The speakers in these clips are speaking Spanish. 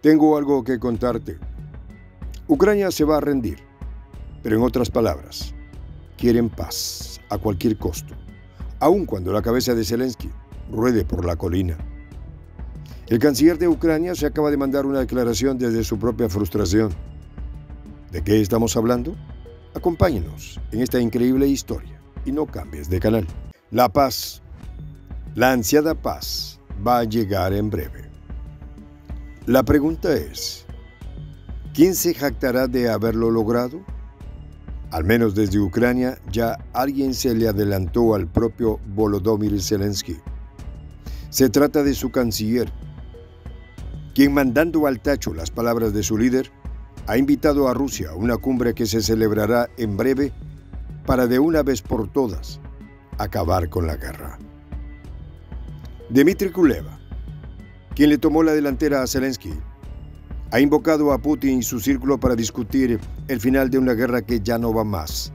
Tengo algo que contarte. Ucrania se va a rendir, pero en otras palabras, quieren paz a cualquier costo, aun cuando la cabeza de Zelensky ruede por la colina. El canciller de Ucrania se acaba de mandar una declaración desde su propia frustración. ¿De qué estamos hablando? Acompáñenos en esta increíble historia y no cambies de canal. La paz, la ansiada paz, va a llegar en breve. La pregunta es, ¿quién se jactará de haberlo logrado? Al menos desde Ucrania ya alguien se le adelantó al propio Volodymyr Zelensky. Se trata de su canciller, quien, mandando al tacho las palabras de su líder, ha invitado a Rusia a una cumbre que se celebrará en breve para de una vez por todas acabar con la guerra. Dmitry Kuleba, quien le tomó la delantera a Zelensky, ha invocado a Putin y su círculo para discutir el final de una guerra que ya no va más.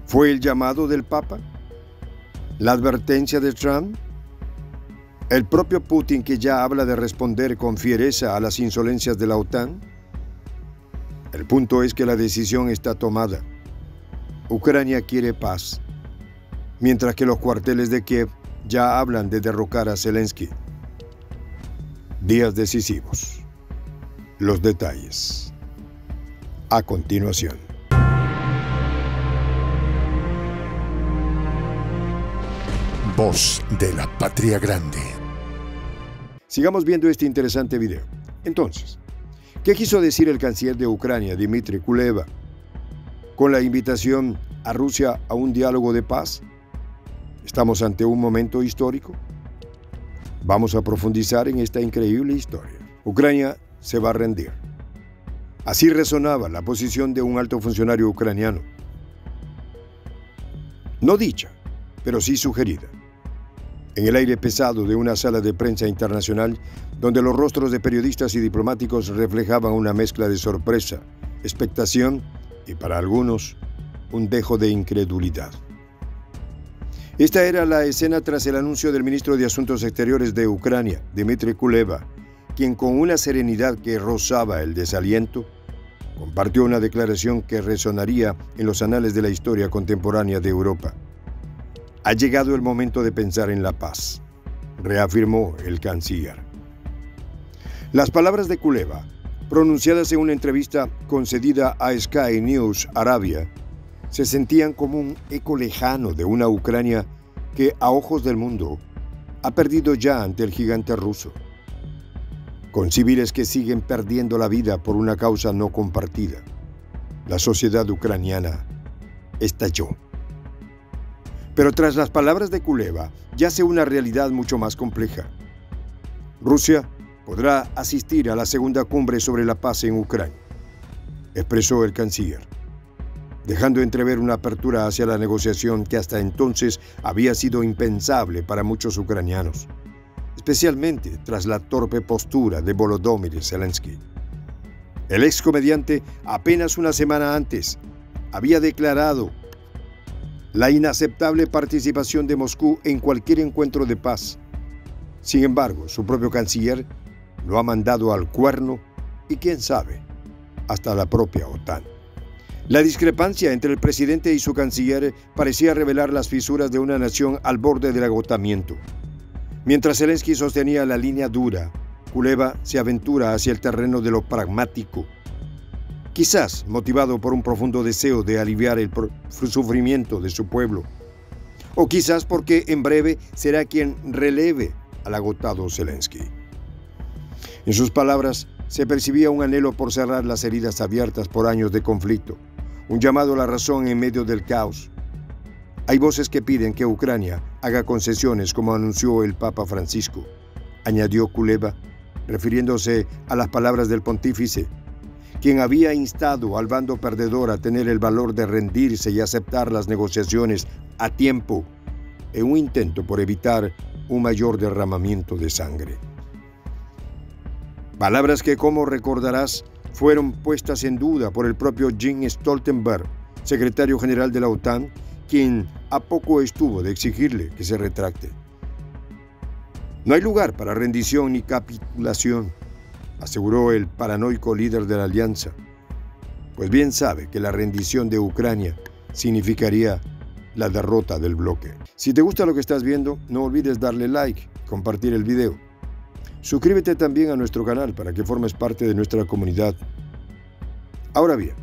¿Fue el llamado del Papa? ¿La advertencia de Trump? ¿El propio Putin, que ya habla de responder con fiereza a las insolencias de la OTAN? El punto es que la decisión está tomada. Ucrania quiere paz, mientras que los cuarteles de Kiev ya hablan de derrocar a Zelensky. Días decisivos. Los detalles a continuación. Voz de la Patria Grande. Sigamos viendo este interesante video. Entonces, ¿qué quiso decir el canciller de Ucrania, Dmitry Kuleba, con la invitación a Rusia a un diálogo de paz? ¿Estamos ante un momento histórico? Vamos a profundizar en esta increíble historia. Ucrania se va a rendir. Así resonaba la posición de un alto funcionario ucraniano. No dicha, pero sí sugerida. En el aire pesado de una sala de prensa internacional, donde los rostros de periodistas y diplomáticos reflejaban una mezcla de sorpresa, expectación y, para algunos, un dejo de incredulidad. Esta era la escena tras el anuncio del ministro de Asuntos Exteriores de Ucrania, Dmitry Kuleba, quien, con una serenidad que rozaba el desaliento, compartió una declaración que resonaría en los anales de la historia contemporánea de Europa. Ha llegado el momento de pensar en la paz, reafirmó el canciller. Las palabras de Kuleba, pronunciadas en una entrevista concedida a Sky News Arabia, se sentían como un eco lejano de una Ucrania que, a ojos del mundo, ha perdido ya ante el gigante ruso, con civiles que siguen perdiendo la vida por una causa no compartida. La sociedad ucraniana estalló. Pero tras las palabras de Kuleba yace una realidad mucho más compleja. Rusia podrá asistir a la segunda cumbre sobre la paz en Ucrania, expresó el canciller, dejando entrever una apertura hacia la negociación que hasta entonces había sido impensable para muchos ucranianos, especialmente tras la torpe postura de Volodymyr Zelensky. El excomediante, apenas una semana antes, había declarado la inaceptable participación de Moscú en cualquier encuentro de paz. Sin embargo, su propio canciller lo ha mandado al cuerno y, quién sabe, hasta la propia OTAN. La discrepancia entre el presidente y su canciller parecía revelar las fisuras de una nación al borde del agotamiento. Mientras Zelensky sostenía la línea dura, Kuleba se aventura hacia el terreno de lo pragmático, quizás motivado por un profundo deseo de aliviar el sufrimiento de su pueblo, o quizás porque en breve será quien releve al agotado Zelensky. En sus palabras se percibía un anhelo por cerrar las heridas abiertas por años de conflicto, un llamado a la razón en medio del caos. Hay voces que piden que Ucrania haga concesiones, como anunció el Papa Francisco, añadió Kuleba, refiriéndose a las palabras del pontífice, quien había instado al bando perdedor a tener el valor de rendirse y aceptar las negociaciones a tiempo, en un intento por evitar un mayor derramamiento de sangre. Palabras que, como recordarás, fueron puestas en duda por el propio Jens Stoltenberg, secretario general de la OTAN, quien a poco estuvo de exigirle que se retracte. No hay lugar para rendición ni capitulación. aseguró el paranoico líder de la alianza, pues bien sabe que la rendición de Ucrania significaría la derrota del bloque. Si te gusta lo que estás viendo, no olvides darle like y compartir el video. Suscríbete también a nuestro canal para que formes parte de nuestra comunidad. Ahora bien,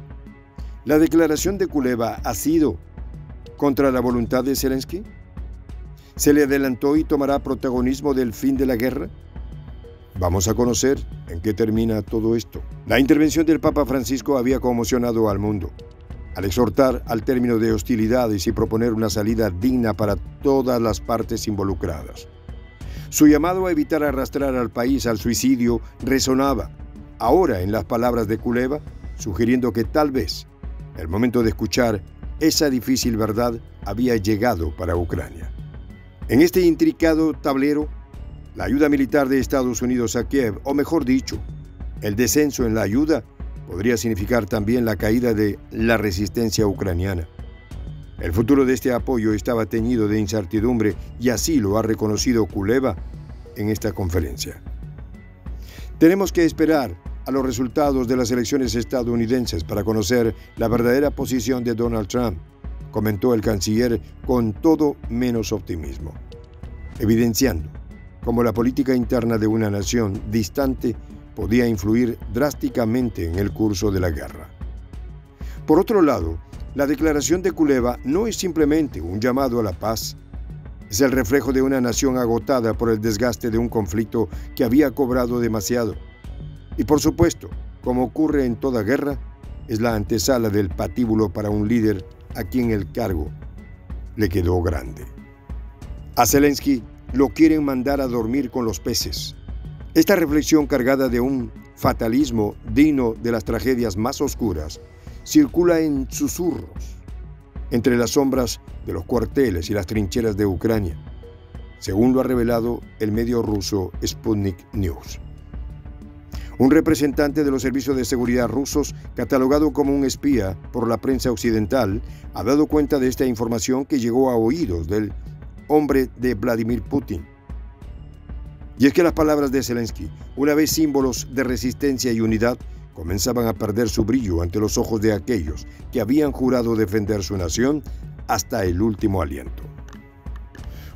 ¿la declaración de Kuleba ha sido contra la voluntad de Zelensky? ¿Se le adelantó y tomará protagonismo del fin de la guerra? Vamos a conocer en qué termina todo esto. La intervención del Papa Francisco había conmocionado al mundo, al exhortar al término de hostilidades y proponer una salida digna para todas las partes involucradas. Su llamado a evitar arrastrar al país al suicidio resonaba ahora en las palabras de Kuleba, sugiriendo que tal vez el momento de escuchar esa difícil verdad había llegado para Ucrania. En este intricado tablero, la ayuda militar de Estados Unidos a Kiev, o mejor dicho, el descenso en la ayuda, podría significar también la caída de la resistencia ucraniana. El futuro de este apoyo estaba teñido de incertidumbre y así lo ha reconocido Kuleba en esta conferencia. Tenemos que esperar a los resultados de las elecciones estadounidenses para conocer la verdadera posición de Donald Trump, comentó el canciller con todo menos optimismo, evidenciando cómo la política interna de una nación distante podía influir drásticamente en el curso de la guerra. Por otro lado, la declaración de Kuleba no es simplemente un llamado a la paz, es el reflejo de una nación agotada por el desgaste de un conflicto que había cobrado demasiado. Y por supuesto, como ocurre en toda guerra, es la antesala del patíbulo para un líder a quien el cargo le quedó grande. A Zelensky lo quieren mandar a dormir con los peces. Esta reflexión cargada de un fatalismo digno de las tragedias más oscuras circula en susurros entre las sombras de los cuarteles y las trincheras de Ucrania, según lo ha revelado el medio ruso Sputnik News. Un representante de los servicios de seguridad rusos, catalogado como un espía por la prensa occidental, ha dado cuenta de esta información que llegó a oídos del hombre de Vladimir Putin. Y es que las palabras de Zelensky, una vez símbolos de resistencia y unidad, comenzaban a perder su brillo ante los ojos de aquellos que habían jurado defender su nación hasta el último aliento.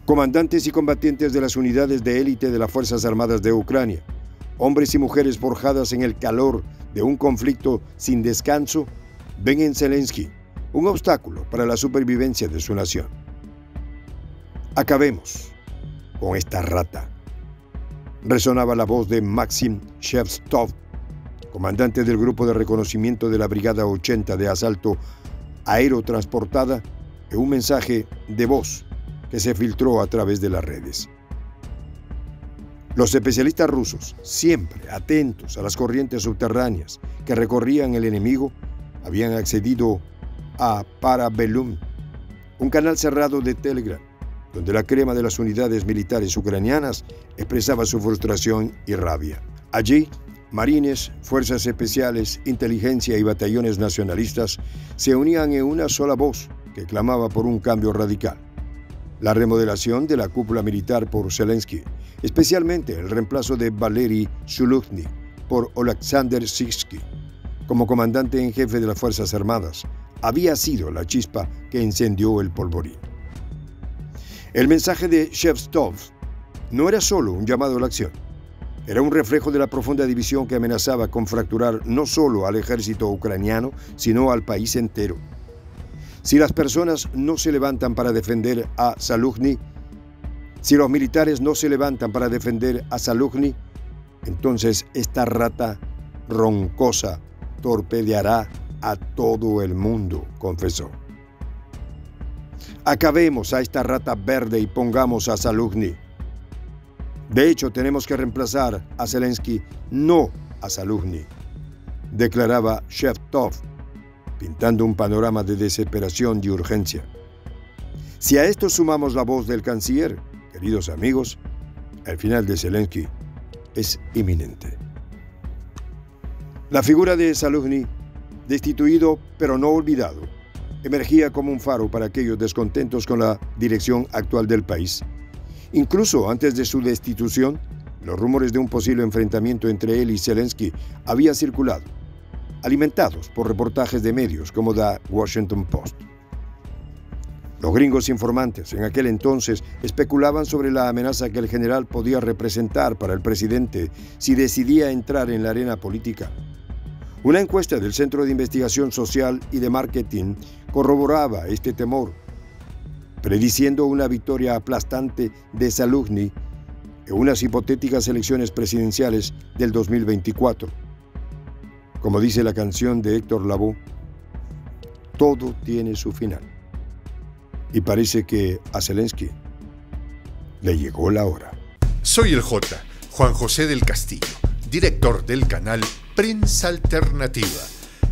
Comandantes y combatientes de las unidades de élite de las Fuerzas Armadas de Ucrania, hombres y mujeres forjadas en el calor de un conflicto sin descanso, ven en Zelensky un obstáculo para la supervivencia de su nación. Acabemos con esta rata, resonaba la voz de Maxim Shevstov, comandante del grupo de reconocimiento de la Brigada 80 de asalto aerotransportada, en un mensaje de voz que se filtró a través de las redes. Los especialistas rusos, siempre atentos a las corrientes subterráneas que recorrían el enemigo, habían accedido a Parabellum, un canal cerrado de Telegram, donde la crema de las unidades militares ucranianas expresaba su frustración y rabia. Allí, marines, fuerzas especiales, inteligencia y batallones nacionalistas se unían en una sola voz que clamaba por un cambio radical. La remodelación de la cúpula militar por Zelensky, especialmente el reemplazo de Valery Zaluzhny por Oleksandr Syrskyi como comandante en jefe de las Fuerzas Armadas, había sido la chispa que encendió el polvorín. El mensaje de Shevstov no era solo un llamado a la acción, era un reflejo de la profunda división que amenazaba con fracturar no solo al ejército ucraniano, sino al país entero. Si las personas no se levantan para defender a Zaluzhny, si los militares no se levantan para defender a Zaluzhny, entonces esta rata roncosa torpedeará a todo el mundo, confesó. Acabemos a esta rata verde y pongamos a Zaluzhny. De hecho, tenemos que reemplazar a Zelensky, no a Zaluzhny, declaraba Shevstov, pintando un panorama de desesperación y urgencia. Si a esto sumamos la voz del canciller, queridos amigos, el final de Zelensky es inminente. La figura de Zaluzhny, destituido pero no olvidado, emergía como un faro para aquellos descontentos con la dirección actual del país. Incluso antes de su destitución, Los rumores de un posible enfrentamiento entre él y Zelensky habían circulado, alimentados por reportajes de medios como The Washington Post. Los gringos informantes en aquel entonces especulaban sobre la amenaza que el general podía representar para el presidente si decidía entrar en la arena política. Una encuesta del Centro de Investigación Social y de Marketing corroboraba este temor, prediciendo una victoria aplastante de Zaluzhny en unas hipotéticas elecciones presidenciales del 2024. Como dice la canción de Héctor Lavoe, todo tiene su final. Y parece que a Zelensky le llegó la hora. Soy el J, Juan José del Castillo, director del canal Prensa Alternativa.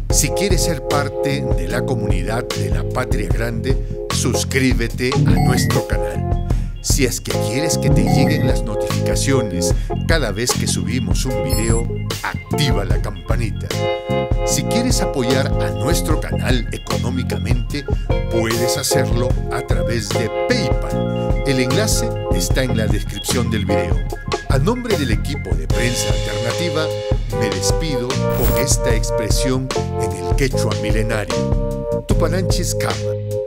Si quieres ser parte de la comunidad de la Patria Grande, suscríbete a nuestro canal. Si es que quieres que te lleguen las notificaciones cada vez que subimos un video, activa la campanita. Si quieres apoyar a nuestro canal económicamente, puedes hacerlo a través de PayPal. El enlace está en la descripción del video. A nombre del equipo de Prensa Alternativa, me despido con esta expresión en el quechua milenario, Tupananchis Kama,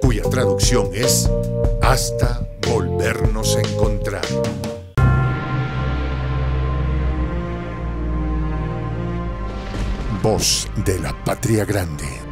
cuya traducción es hasta volvernos a encontrar. Voz de la Patria Grande.